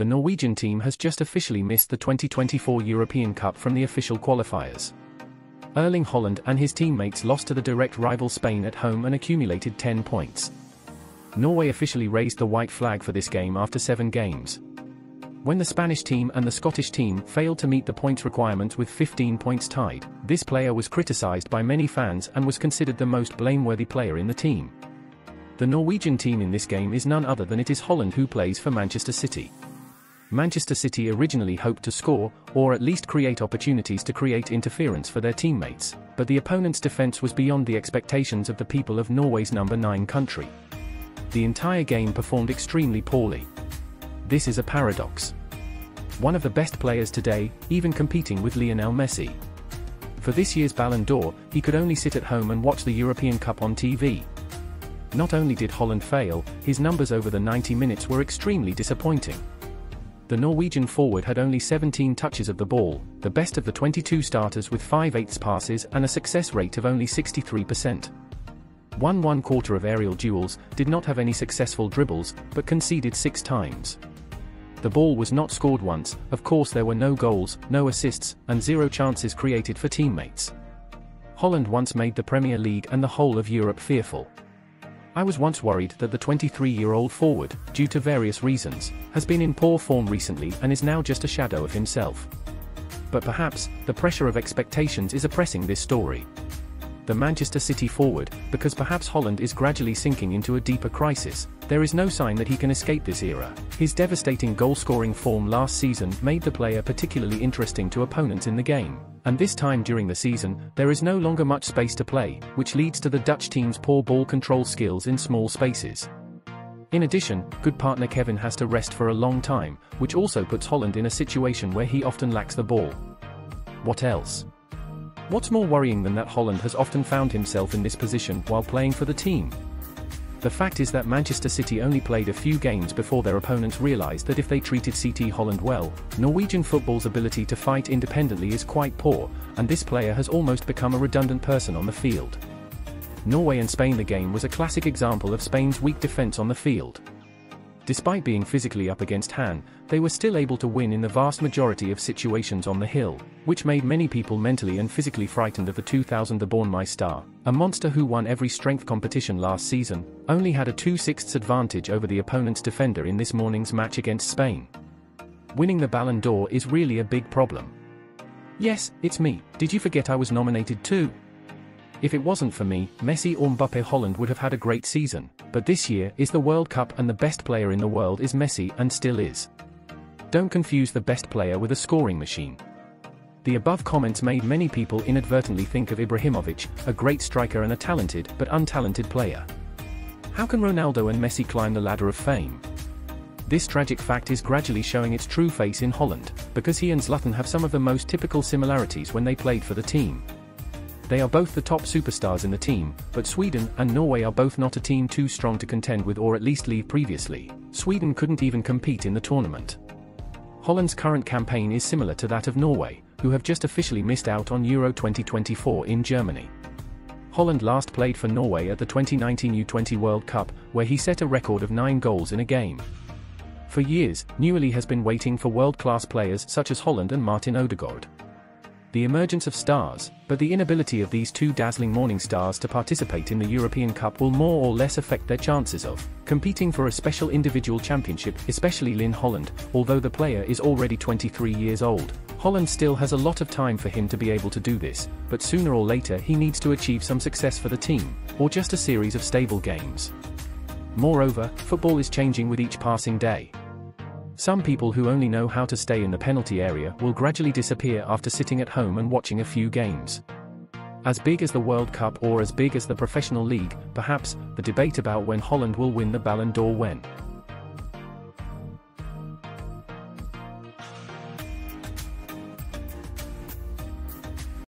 the Norwegian team has just officially missed the 2024 European Cup from the official qualifiers. Erling Haaland and his teammates lost to the direct rival Spain at home and accumulated 10 points. Norway officially raised the white flag for this game after 7 games. When the Spanish team and the Scottish team failed to meet the points requirement with 15 points tied, this player was criticised by many fans and was considered the most blameworthy player in the team. The Norwegian team in this game is none other than it is Haaland, who plays for Manchester City. Manchester City originally hoped to score, or at least create opportunities to create interference for their teammates, but the opponent's defence was beyond the expectations of the people of Norway's number 9 country. The entire game performed extremely poorly. This is a paradox. One of the best players today, even competing with Lionel Messi. For this year's Ballon d'Or, he could only sit at home and watch the European Cup on TV. Not only did Haaland fail, his numbers over the 90 minutes were extremely disappointing. The Norwegian forward had only 17 touches of the ball, the best of the 22 starters, with 5/8 passes and a success rate of only 63%. Won 1/4 of aerial duels, did not have any successful dribbles, but conceded 6 times. The ball was not scored once. Of course there were no goals, no assists, and 0 chances created for teammates. Haaland once made the Premier League and the whole of Europe fearful. I was once worried that the 23-year-old forward, due to various reasons, has been in poor form recently and is now just a shadow of himself. But perhaps, the pressure of expectations is oppressing this story. The Manchester City forward, because perhaps Haaland is gradually sinking into a deeper crisis, there is no sign that he can escape this era. His devastating goal-scoring form last season made the player particularly interesting to opponents in the game, and this time during the season, there is no longer much space to play, which leads to the Dutch team's poor ball control skills in small spaces. In addition, good partner Kevin has to rest for a long time, which also puts Haaland in a situation where he often lacks the ball. What else? What's more worrying than that Haaland has often found himself in this position while playing for the team? The fact is that Manchester City only played a few games before their opponents realised that if they treated CT Haaland well, Norwegian football's ability to fight independently is quite poor, and this player has almost become a redundant person on the field. Norway and Spain: the game was a classic example of Spain's weak defence on the field. Despite being physically up against Han, they were still able to win in the vast majority of situations on the hill, which made many people mentally and physically frightened of the 2000-born My Star, a monster who won every strength competition last season, only had a 2/6 advantage over the opponent's defender in this morning's match against Spain. Winning the Ballon d'Or is really a big problem. Yes, it's me. Did you forget I was nominated too? If it wasn't for me, Messi or Mbappe, Haaland would have had a great season, but this year is the World Cup and the best player in the world is Messi, and still is. Don't confuse the best player with a scoring machine. The above comments made many people inadvertently think of Ibrahimovic, a great striker and a talented but untalented player. How can Ronaldo and Messi climb the ladder of fame? This tragic fact is gradually showing its true face in Haaland, because he and Zlatan have some of the most typical similarities when they played for the team. They are both the top superstars in the team, but Sweden and Norway are both not a team too strong to contend with, or at least leave previously. Sweden couldn't even compete in the tournament. Haaland's current campaign is similar to that of Norway, who have just officially missed out on Euro 2024 in Germany. Haaland last played for Norway at the 2019 U20 World Cup, where he set a record of 9 goals in a game. For years, Newelley has been waiting for world-class players such as Haaland and Martin Odegaard. The emergence of stars, but the inability of these two dazzling morning stars to participate in the European Cup will more or less affect their chances of competing for a special individual championship, especially Lin Haaland. Although the player is already 23 years old, Haaland still has a lot of time for him to be able to do this, but sooner or later he needs to achieve some success for the team, or just a series of stable games. Moreover, football is changing with each passing day. Some people who only know how to stay in the penalty area will gradually disappear after sitting at home and watching a few games. As big as the World Cup or as big as the professional league, perhaps, the debate about when Haaland will win the Ballon d'Or when.